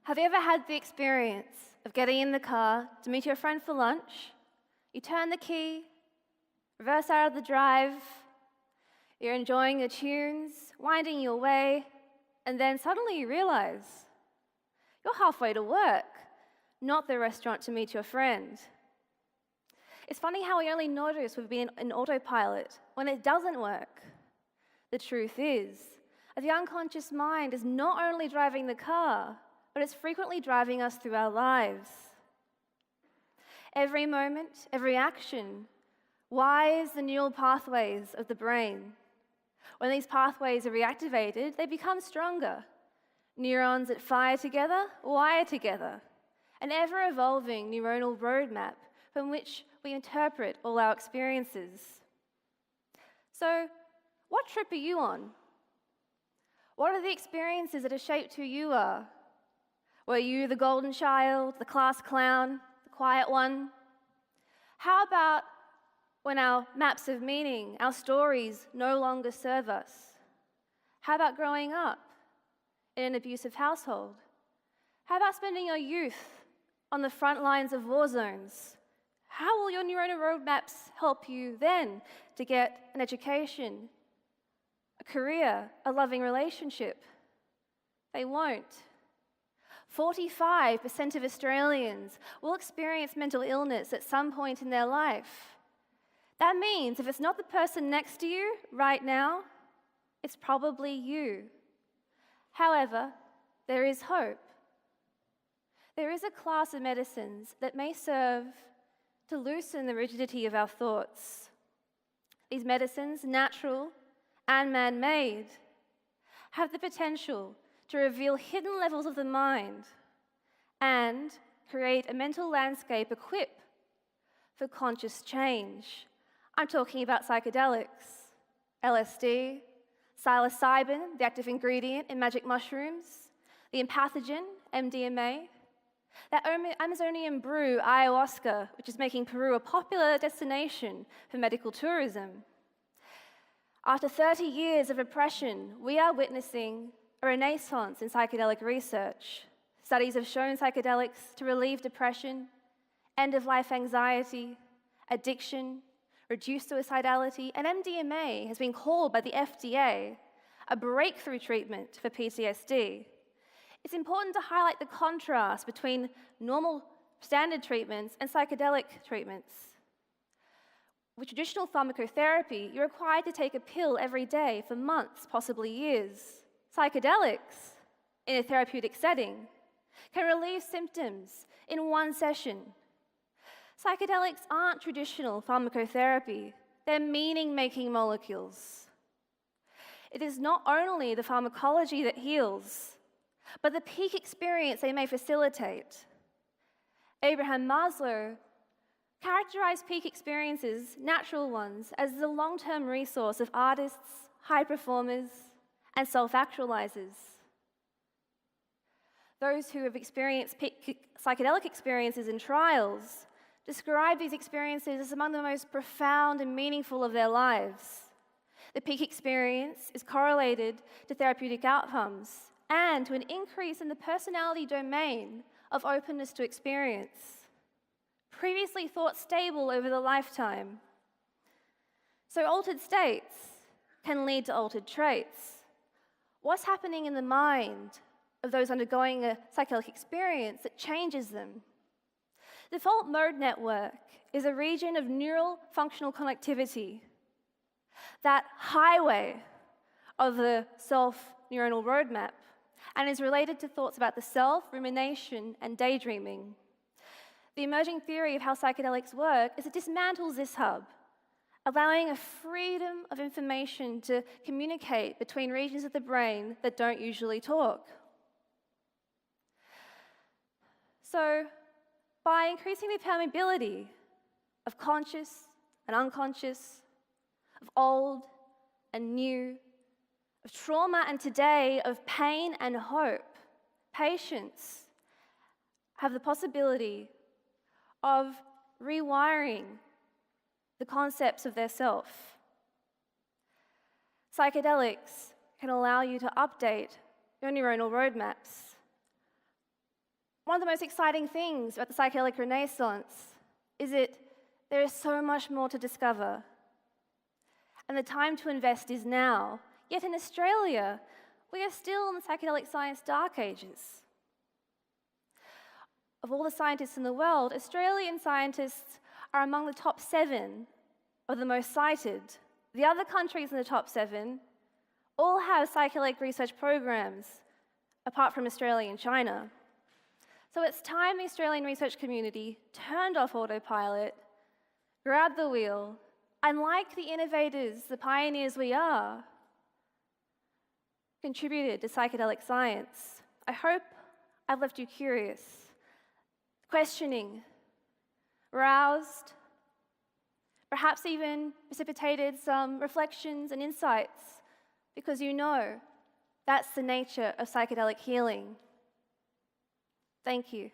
Have you ever had the experience of getting in the car to meet your friend for lunch? You turn the key, reverse out of the drive, you're enjoying the tunes, winding your way, and then suddenly you realize you're halfway to work, not the restaurant to meet your friend. It's funny how we only notice we've been in autopilot when it doesn't work. The truth is, the unconscious mind is not only driving the car, but it's frequently driving us through our lives. Every moment, every action wires the neural pathways of the brain. When these pathways are reactivated, they become stronger. Neurons that fire together, wire together. An ever-evolving neuronal roadmap from which we interpret all our experiences. So, what trip are you on? What are the experiences that have shaped who you are? Were you the golden child, the class clown, the quiet one? How about when our maps of meaning, our stories no longer serve us? How about growing up in an abusive household? How about spending your youth on the front lines of war zones? How will your neuronal roadmaps help you then to get an education, a career, a loving relationship? They won't. 45% of Australians will experience mental illness at some point in their life. That means if it's not the person next to you right now, it's probably you. However, there is hope. There is a class of medicines that may serve to loosen the rigidity of our thoughts. These medicines, natural and man-made, have the potential to reveal hidden levels of the mind and create a mental landscape equipped for conscious change. I'm talking about psychedelics, LSD, psilocybin, the active ingredient in magic mushrooms, the empathogen, MDMA, that Amazonian brew, ayahuasca, which is making Peru a popular destination for medical tourism. After 30 years of repression, we are witnessing a renaissance in psychedelic research. Studies have shown psychedelics to relieve depression, end-of-life anxiety, addiction, reduce suicidality, and MDMA has been called by the FDA a breakthrough treatment for PTSD. It's important to highlight the contrast between normal standard treatments and psychedelic treatments. With traditional pharmacotherapy, you're required to take a pill every day for months, possibly years. Psychedelics, in a therapeutic setting, can relieve symptoms in one session. Psychedelics aren't traditional pharmacotherapy, they're meaning-making molecules. It is not only the pharmacology that heals, but the peak experience they may facilitate. Abraham Maslow characterized peak experiences, natural ones, as the long-term resource of artists, high performers, and self-actualizers. Those who have experienced peak psychedelic experiences in trials describe these experiences as among the most profound and meaningful of their lives. The peak experience is correlated to therapeutic outcomes and to an increase in the personality domain of openness to experience, previously thought stable over the lifetime. So altered states can lead to altered traits. What's happening in the mind of those undergoing a psychedelic experience that changes them? The default mode network is a region of neural functional connectivity, that highway of the self-neuronal roadmap, and is related to thoughts about the self, rumination, and daydreaming. The emerging theory of how psychedelics work is it dismantles this hub, allowing a freedom of information to communicate between regions of the brain that don't usually talk. So, by increasing the permeability of conscious and unconscious, of old and new, of trauma and today, of pain and hope, patients have the possibility of rewiring the concepts of their self. Psychedelics can allow you to update your neuronal roadmaps, One of the most exciting things about the psychedelic renaissance is that there is so much more to discover. And the time to invest is now. Yet in Australia, we are still in the psychedelic science dark ages. Of all the scientists in the world, Australian scientists are among the top 7 of the most cited. The other countries in the top 7 all have psychedelic research programs, apart from Australia and China. So it's time the Australian research community turned off autopilot, grabbed the wheel, and like the innovators, the pioneers we are, contributed to psychedelic science. I hope I've left you curious, questioning, roused, perhaps even precipitated some reflections and insights, because you know that's the nature of psychedelic healing. Thank you.